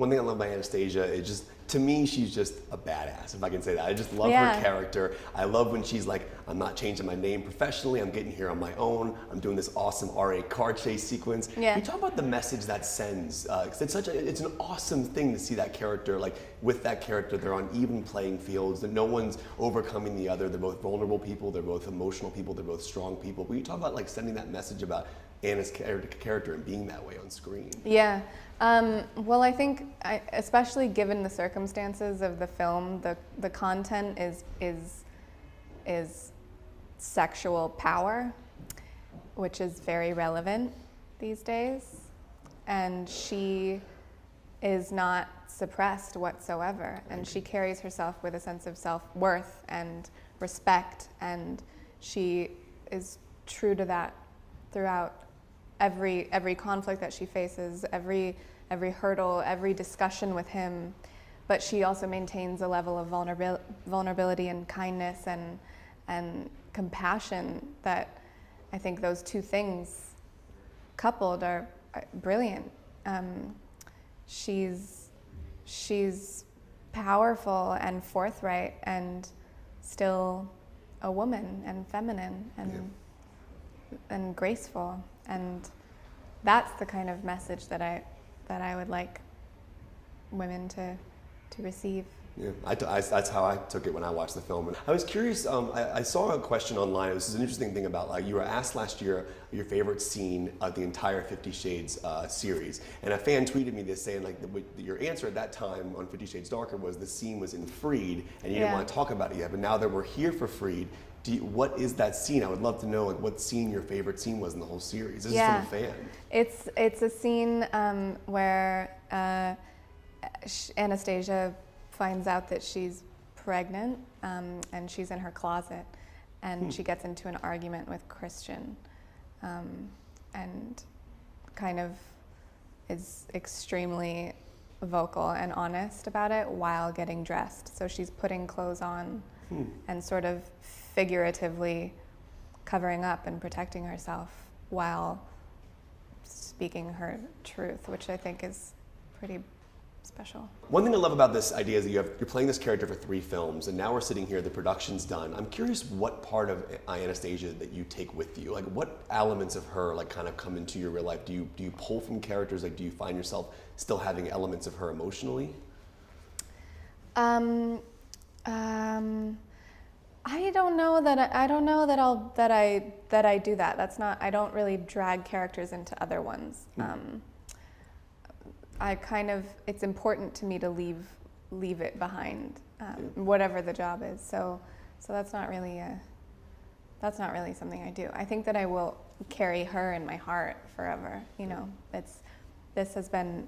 One thing I love about Anastasia is just, to me, she's just a badass, if I can say that. I just love her character. I love when she's like, I'm not changing my name professionally, I'm getting here on my own, I'm doing this awesome R8 car chase sequence. Yeah. Can you talk about the message that sends? 'Cause it's an awesome thing to see that character, like with that character, they're on even playing fields, that no one's overcoming the other. They're both vulnerable people, they're both emotional people, they're both strong people. Will you talk about like sending that message about Anna's character and being that way on screen? Yeah. Well, I think, especially given the circumstances of the film, the content is sexual power, which is very relevant these days, and she is not suppressed whatsoever, and she carries herself with a sense of self-worth and respect, and she is true to that throughout every conflict that she faces, every hurdle, every discussion with him, but she also maintains a level of vulnerability and kindness and compassion that I think those two things coupled are brilliant. She's powerful and forthright and still a woman and feminine and graceful, and that's the kind of message that I would like women to receive. Yeah, that's how I took it when I watched the film. And I was curious, I saw a question online. This is an interesting thing about, like, you were asked last year your favorite scene of the entire 50 Shades series. And a fan tweeted me this saying, like, your answer at that time on 50 Shades Darker was the scene was in Freed, and you didn't want to talk about it yet. But now that we're here for Freed, what is that scene? I would love to know, like, what scene your favorite scene was in the whole series. This is from a fan. It's a scene where Anastasia finds out that she's pregnant, and she's in her closet, and she gets into an argument with Christian, and kind of is extremely vocal and honest about it while getting dressed. So she's putting clothes on and sort of figuratively covering up and protecting herself while speaking her truth, which I think is pretty special. One thing I love about this idea is that you're playing this character for 3 films, and now we're sitting here, the production's done. I'm curious what part of Anastasia that you take with you. Like, what elements of her, like, kind of come into your real life? Do you pull from characters? Like, do you find yourself still having elements of her emotionally? I don't know that I do that. That's not. I don't really drag characters into other ones. It's important to me to leave it behind, whatever the job is. So that's not really something I do. I think that I will carry her in my heart forever. You know, this has been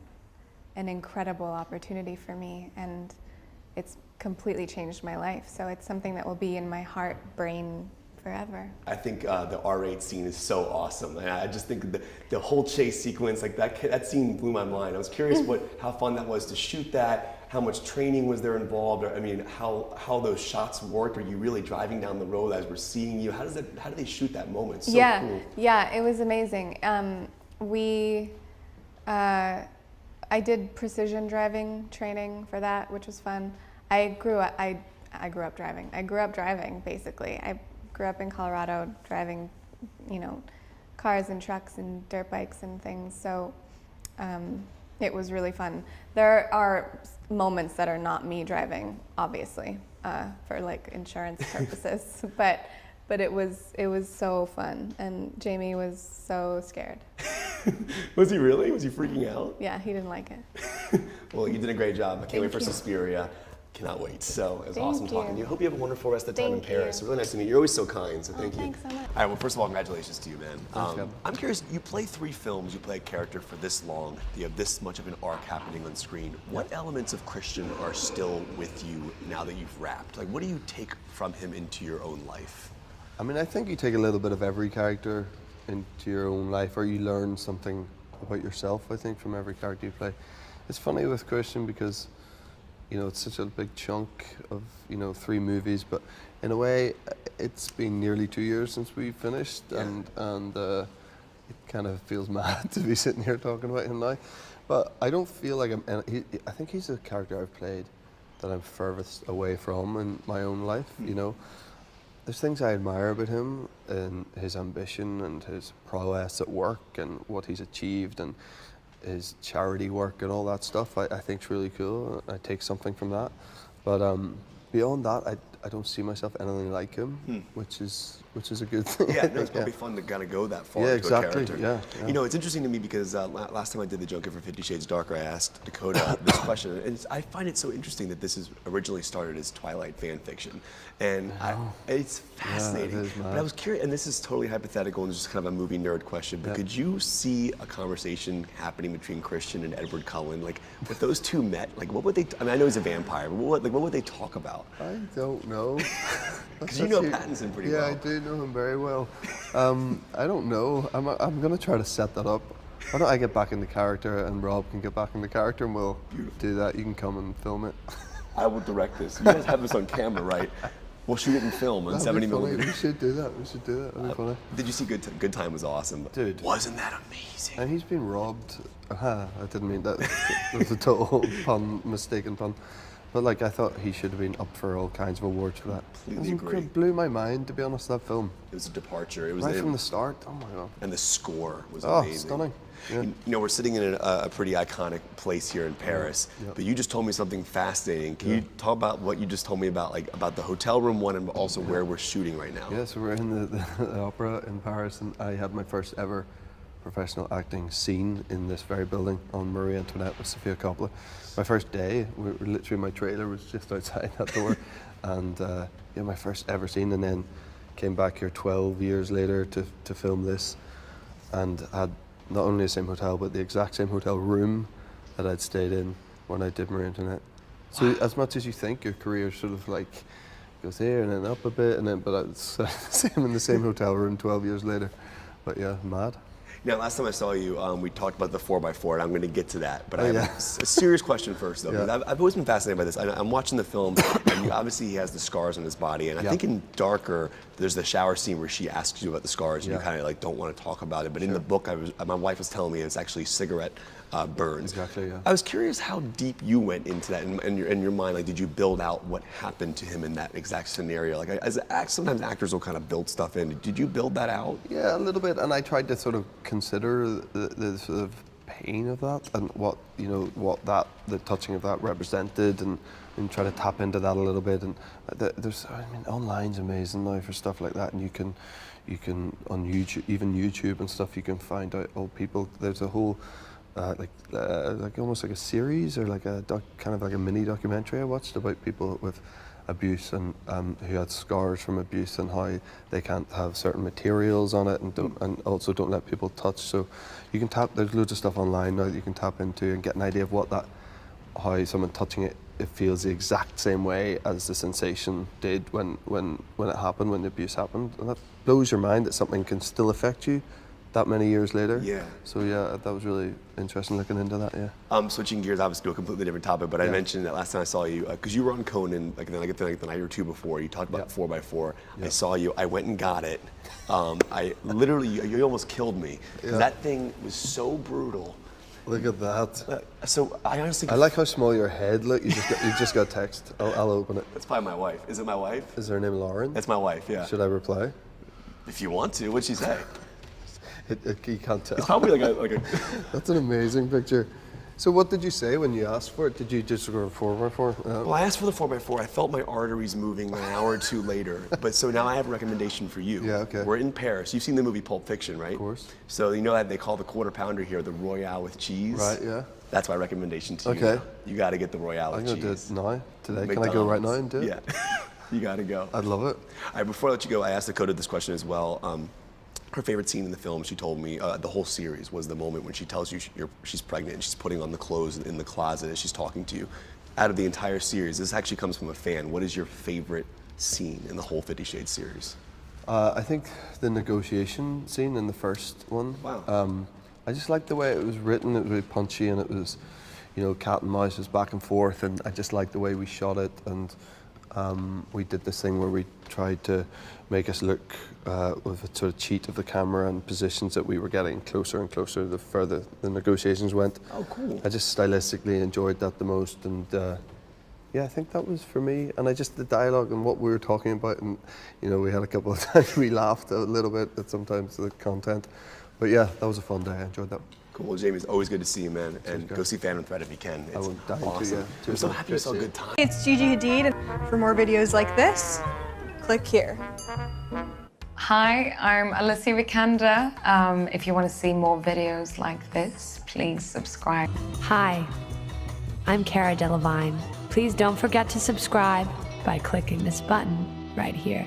an incredible opportunity for me, and it's completely changed my life. So it's something that will be in my heart, brain, forever. I think the R8 scene is so awesome. And I just think the whole chase sequence, like that scene blew my mind. I was curious how fun that was to shoot that, how much training was there involved, or, I mean, how those shots worked. Are you really driving down the road as we're seeing you? How do they shoot that moment? It's so cool. Yeah, it was amazing. I did precision driving training for that, which was fun. I grew up driving. I grew up driving, basically. I grew up in Colorado driving, cars and trucks and dirt bikes and things. So it was really fun. There are moments that are not me driving, obviously, for like insurance purposes. But it was so fun, and Jamie was so scared. Was he really? Was he freaking out? Yeah, he didn't like it. Well, you did a great job. I can't wait for Suspiria. Cannot wait. So it was awesome talking to you. I hope you have a wonderful rest of the time in Paris. Really nice to meet you. You're always so kind, so thank you. Thanks so much. All right, well, first of all, congratulations to you, man. I'm curious, you play 3 films, you play a character for this long, you have this much of an arc happening on screen. What elements of Christian are still with you now that you've wrapped? Like, what do you take from him into your own life? I mean, I think you take a little bit of every character into your own life, or you learn something about yourself, I think, from every character you play. It's funny with Christian because, it's such a big chunk of, 3 movies, but in a way, it's been nearly 2 years since we finished, and it kind of feels mad to be sitting here talking about him now. But I don't feel like I'm. I think he's a character I've played that I'm furthest away from in my own life. You know, there's things I admire about him and his ambition and his prowess at work and what he's achieved and his charity work and all that stuff. I think's really cool. I take something from that. But beyond that, I don't see myself anything like him, which is a good thing. Yeah, no, it's probably fun to kind of go that far Yeah, into exactly. a character. Yeah. You know, it's interesting to me because last time I did the junket for 50 Shades Darker, I asked Dakota this question, and I find it so interesting that this is originally started as Twilight fan fiction, and it's fascinating. it is But mad. I was curious, and this is totally hypothetical and just kind of a movie nerd question, but could you see a conversation happening between Christian and Edward Cullen? Like, if those two met, like, what would they? I mean, I know he's a vampire, but what would they talk about? I don't know. Because you know Pattinson pretty well. Yeah, I do know him very well. I don't know. I'm going to try to set that up. Why don't I get back into character and Rob can get back into character and we'll do that. You can come and film it. I will direct this. You guys have this on camera, right? We'll shoot it in film on That'd 70 be funny. millimeter. We should do that. That'd be funny. Did you see Good Time was awesome? Dude. Wasn't that amazing? And he's been robbed. I didn't mean that. It was a total mistaken pun. But like, I thought he should have been up for all kinds of awards for that. Completely agree. It blew my mind, to be honest, that film. It was a departure. It was Right from the start. Oh my God. and the score was Oh, amazing. stunning. Yeah. You know, we're sitting in a pretty iconic place here in Paris, but you just told me something fascinating. Can you talk about what you just told me about, like about the hotel room one and also where we're shooting right now? Yeah, so we're in the opera in Paris, and I had my first ever professional acting scene in this very building on Marie Antoinette with Sofia Coppola. My first day, we were literally, my trailer was just outside that door, and yeah, my first ever scene, and then came back here 12 years later to film this, and had not only the same hotel, but the exact same hotel room that I'd stayed in when I did Marie Antoinette. So as much as you think your career sort of like goes here and then up a bit, and then but it's same in the same hotel room 12 years later. But yeah, mad. Now, last time I saw you, we talked about the 4x4, and I'm going to get to that. But I have yeah. a serious question first, though. Because I've always been fascinated by this. I'm watching the film, and obviously he has the scars on his body. And I think in Darker, there's the shower scene where she asks you about the scars, and you kind of like don't want to talk about it. But in the book, my wife was telling me it's actually cigarette burns. Exactly, yeah. I was curious how deep you went into that in your mind. Like, did you build out what happened to him in that exact scenario? Like, sometimes actors will kind of build stuff in. Did you build that out? Yeah, a little bit, and I tried to sort of consider the sort of pain of that and what the touching of that represented, and try to tap into that a little bit. And there's, I mean, online's amazing now for stuff like that, and you can on YouTube, even YouTube and stuff, you can find out old people. There's a whole like almost like a series or like kind of like a mini documentary I watched about people with abuse and who had scars from abuse and how they can't have certain materials on it and also don't let people touch. So you can there's loads of stuff online now that you can tap into and get an idea of how someone touching it feels the exact same way as the sensation did when it happened, when the abuse happened. And that blows your mind that something can still affect you that many years later. Yeah. So yeah, that was really interesting looking into that. Yeah. Switching gears, obviously to a completely different topic, but I mentioned that last time I saw you because you were on Conan like the night or two before. You talked about 4x4. I saw you. I went and got it. I literally, you almost killed me. That thing was so brutal. Look at that. So I honestly, I like how small your head look. You just got text. I'll open it. That's probably my wife. Is it my wife? Is her name Lauren? That's my wife. Yeah. Should I reply? If you want to, what'd she say? You can't tell. It's probably like a. That's an amazing picture. So what did you say when you asked for it? Did you just go 4x4? Well, I asked for the 4x4. I felt my arteries moving an hour or two later. But so now I have a recommendation for you. Yeah, okay. We're in Paris. You've seen the movie Pulp Fiction, right? Of course. So you know that they call the quarter pounder here the Royale with cheese. Right, yeah. That's my recommendation to you. Okay. Now. You got to get the Royale I'm with going to cheese. do it now, today. Can I go right now and do it? Yeah. You got to go. I'd love it. All right, before I let you go, I asked Dakota this question as well. Her favorite scene in the film, she told me, the whole series, was the moment when she tells you she's pregnant and she's putting on the clothes in the closet as she's talking to you. Out of the entire series, this actually comes from a fan. What is your favorite scene in the whole 50 Shades series? I think the negotiation scene in the first one. Wow. I just liked the way it was written. It was really punchy, and it was, cat and mouse was back and forth, and I just liked the way we shot it, and we did this thing where we tried to make us look with a sort of cheat of the camera and positions that we were getting closer and closer the further the negotiations went. Oh, cool. I just stylistically enjoyed that the most, and yeah, I think that was for me. And I just, the dialogue and what we were talking about, and you know, we had a couple of times we laughed a little bit at sometimes the content. But yeah, that was a fun day. I enjoyed that. Cool. Well, Jamie, it's always good to see you, man. And great. go see Phantom Thread if you can. It's would die to, awesome. yeah. I'm so happy you saw a good time. It's Gigi Hadid. For more videos like this, click here. Hi, I'm Alicia Vikander. If you want to see more videos like this, please subscribe. Hi, I'm Cara Delevingne. Please don't forget to subscribe by clicking this button right here.